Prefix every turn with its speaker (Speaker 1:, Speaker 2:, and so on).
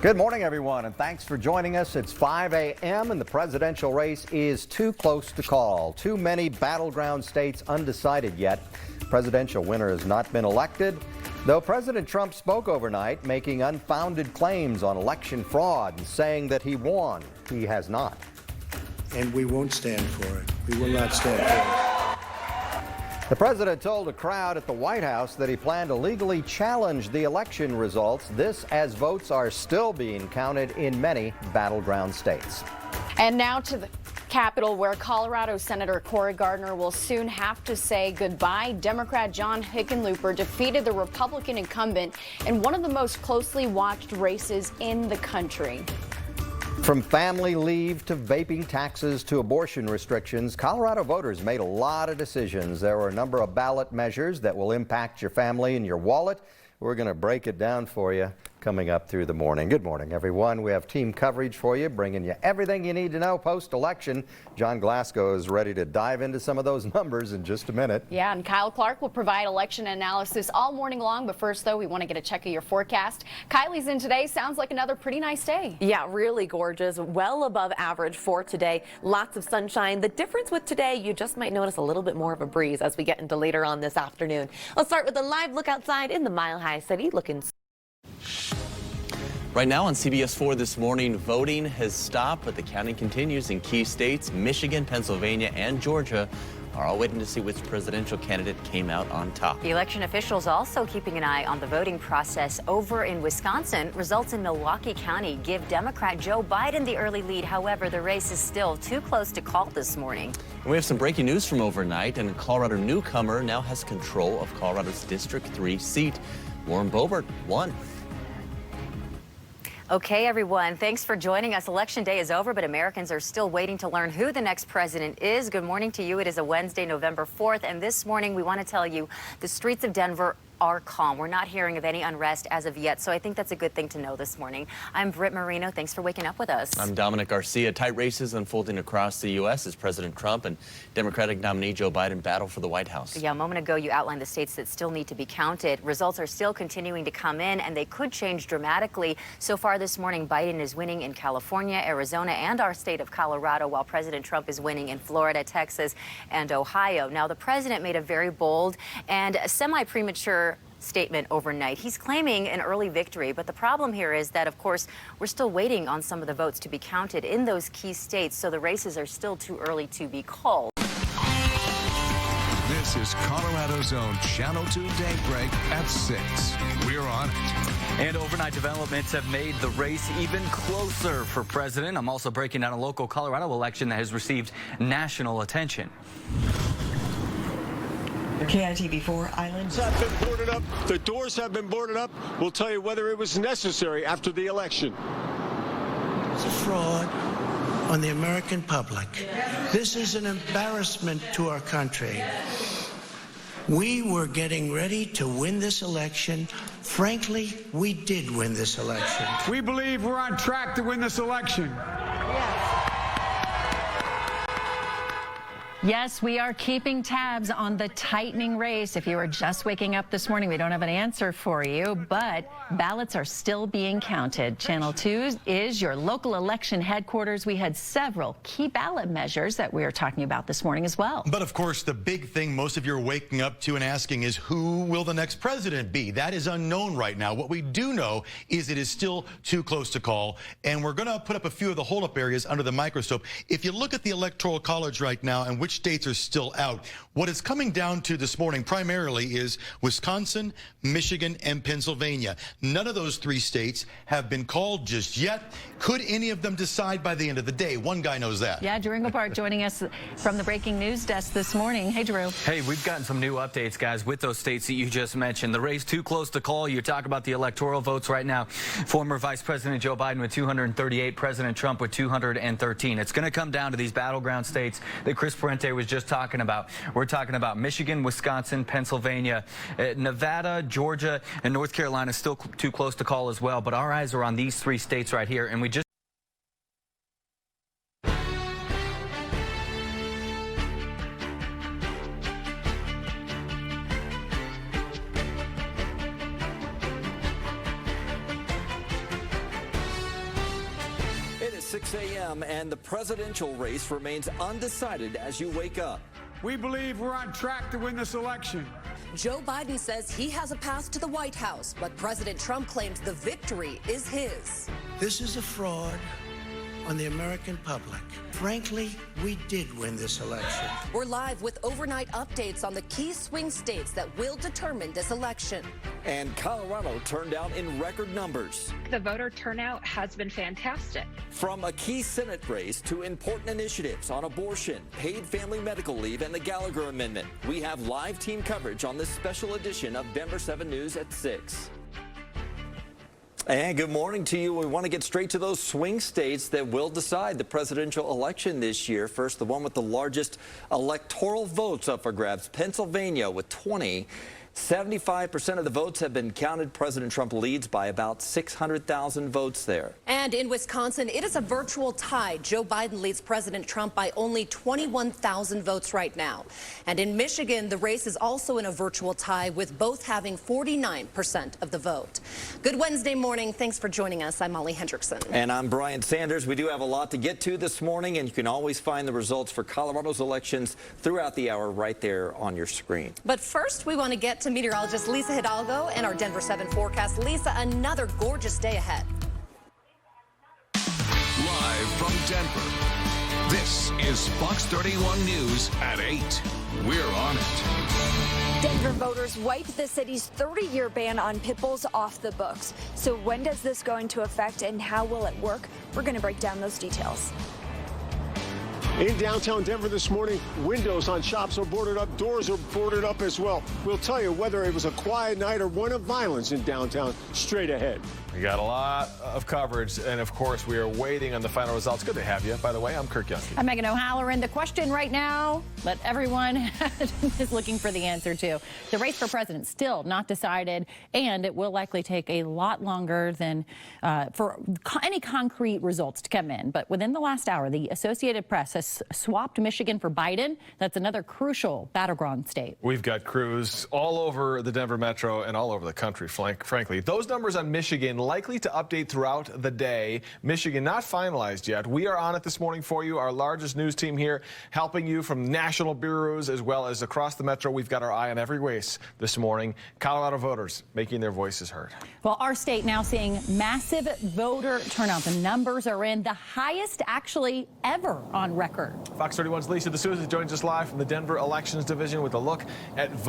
Speaker 1: Good morning, everyone, and thanks for joining us. It's 5 a.m. and the presidential race is too close to call. Too many battleground states undecided yet. Presidential winner has not been elected, though President Trump spoke overnight, making unfounded claims on election fraud and saying that he won. He has not.
Speaker 2: And we won't stand for it. We will not stand for it.
Speaker 1: The president told a crowd at the White House that he planned to legally challenge the election results. This as votes are still being counted in many battleground states.
Speaker 3: And now to the Capitol, where Colorado Senator Cory Gardner will soon have to say goodbye. Democrat John Hickenlooper defeated the Republican incumbent in one of the most closely watched races in the country.
Speaker 1: From family leave to vaping taxes to abortion restrictions, Colorado voters made a lot of decisions. There were a number of ballot measures that will impact your family and your wallet. We're going to break it down for you coming up through the morning. Good morning, everyone. We have team coverage for you, bringing you everything you need to know post-election. John Glasgow is ready to dive into some of those numbers in just a minute.
Speaker 3: Yeah, and Kyle Clark will provide election analysis all morning long. But first, though, we want to get a check of your forecast. Kylie's in today. Sounds like another pretty nice day.
Speaker 4: Yeah, really gorgeous. Well above average for today. Lots of sunshine. The difference with today, you just might notice a little bit more of a breeze as we get into later on this afternoon. Let's start with a live look outside in the Mile High City. Looking
Speaker 5: right now on CBS 4 this morning, voting has stopped, but the counting continues in key states. Michigan, Pennsylvania, and Georgia are all waiting to see which presidential candidate came out on top.
Speaker 6: The election officials also keeping an eye on the voting process over in Wisconsin. Results in Milwaukee County give Democrat Joe Biden the early lead. However, the race is still too close to call this morning.
Speaker 5: And we have some breaking news from overnight, and a Colorado newcomer now has control of Colorado's District 3 seat. Warren Boebert won.
Speaker 6: Okay, everyone, thanks for joining us. Election day is over, but Americans are still waiting to learn who the next president is. Good morning to you. It is a Wednesday, November 4th, and this morning we want to tell you the streets of Denver are calm. We're not hearing of any unrest as of yet, so I think that's a good thing to know this morning. I'm Britt Marino. Thanks for waking up with us.
Speaker 5: I'm Dominic Garcia. Tight races unfolding across the U.S. as President Trump and Democratic nominee Joe Biden battle for the White House.
Speaker 6: Yeah, a moment ago you outlined the states that still need to be counted. Results are still continuing to come in, and they could change dramatically. So far this morning, Biden is winning in California, Arizona, and our state of Colorado, while President Trump is winning in Florida, Texas, and Ohio. Now, the president made a very bold and semi-premature statement overnight. He's claiming an early victory, but the problem here is that, of course, we're still waiting on some of the votes to be counted in those key states, so the races are still too early to be called.
Speaker 7: This is Colorado's own Channel 2 Daybreak at 6. We're on it.
Speaker 8: And overnight developments have made the race even closer for president. I'm also breaking down a local Colorado election that has received national attention.
Speaker 9: KDVR Islands
Speaker 10: have been boarded up. The doors have been boarded up. We'll tell you whether it was necessary after the election.
Speaker 2: It's a fraud on the American public. This is an embarrassment to our country. We were getting ready to win this election. Frankly, we did win this election.
Speaker 11: We believe we're on track to win this election.
Speaker 12: Yes, we are keeping tabs on the tightening race. If you are just waking up this morning, we don't have an answer for you, but ballots are still being counted. Channel 2 is your local election headquarters. We had several key ballot measures that we are talking about this morning as well.
Speaker 13: But of course, the big thing most of you are waking up to and asking is, who will the next president be? That is unknown right now. What we do know is it is still too close to call, and we're going to put up a few of the holdup areas under the microscope. If you look at the Electoral College right now and which states are still out, what it's coming down to this morning primarily is Wisconsin, Michigan, and Pennsylvania. None of those three states have been called just yet. Could any of them decide by the end of the day? One guy knows that.
Speaker 12: Yeah, Drew Engelbart joining us from the breaking news desk this morning. Hey, Drew.
Speaker 8: Hey, we've gotten some new updates, guys, with those states that you just mentioned. The race too close to call. You talk about the electoral votes right now. Former Vice President Joe Biden with 238, President Trump with 213. It's going to come down to these battleground states that Chris Parente was just talking about. We're talking about Michigan, Wisconsin, Pennsylvania, Nevada, Georgia, and North Carolina still too close to call as well. But our eyes are on these three states right here, and we just
Speaker 14: 6 a.m. and the presidential race remains undecided as you wake up.
Speaker 11: We believe we're on track to win this election.
Speaker 15: Joe Biden says he has a path to the White House, but President Trump claims the victory is his.
Speaker 2: This is a fraud on the American public. Frankly, we did win this election.
Speaker 15: We're live with overnight updates on the key swing states that will determine this election.
Speaker 14: And Colorado turned out in record numbers.
Speaker 16: The voter turnout has been fantastic.
Speaker 14: From a key Senate race to important initiatives on abortion, paid family medical leave, and the Gallagher Amendment. We have live team coverage on this special edition of Denver 7 News at 6. And good morning to you. We want to get straight to those swing states that will decide the presidential election this year. First, the one with the largest electoral votes up for grabs, Pennsylvania with 20. 75% of the votes have been counted. President Trump leads by about 600,000 votes there.
Speaker 15: And in Wisconsin, it is a virtual tie. Joe Biden leads President Trump by only 21,000 votes right now. And in Michigan, the race is also in a virtual tie, with both having 49% of the vote. Good Wednesday morning. Thanks for joining us. I'm Molly Hendrickson.
Speaker 14: And I'm Brian Sanders. We do have a lot to get to this morning, and you can always find the results for Colorado's elections throughout the hour right there on your screen.
Speaker 15: But first, we want to get to meteorologist Lisa Hidalgo and our Denver 7 forecast. Lisa, another gorgeous day ahead.
Speaker 7: Live from Denver, this is Fox 31 News at 8. We're on it.
Speaker 17: Denver voters wiped the city's 30-year ban on pit bulls off the books. So when does this go into effect and how will it work? We're going to break down those details.
Speaker 10: In downtown Denver this morning, windows on shops are boarded up, doors are boarded up as well. We'll tell you whether it was a quiet night or one of violence in downtown straight ahead.
Speaker 18: We got a lot of coverage, and of course, we are waiting on the final results. Good to have you. By the way, I'm Kirk Youngke.
Speaker 12: I'm Megan O'Halloran. The question right now that everyone is looking for the answer to. The race for president still not decided, and it will likely take a lot longer than for any concrete results to come in. But within the last hour, the Associated Press has swapped Michigan for Biden. That's another crucial battleground state.
Speaker 18: We've got crews all over the Denver metro and all over the country, frankly. Those numbers on Michigan likely to update throughout the day. Michigan not finalized yet. We are on it this morning for you. Our largest news team here helping you from national bureaus as well as across the metro. We've got our eye on every race this morning. Colorado voters making their voices heard.
Speaker 12: Well, our state now seeing massive voter turnout. The numbers are in the highest actually ever on record.
Speaker 18: Fox 31's Lisa D'Souza joins us live from the Denver Elections Division with a look at vote.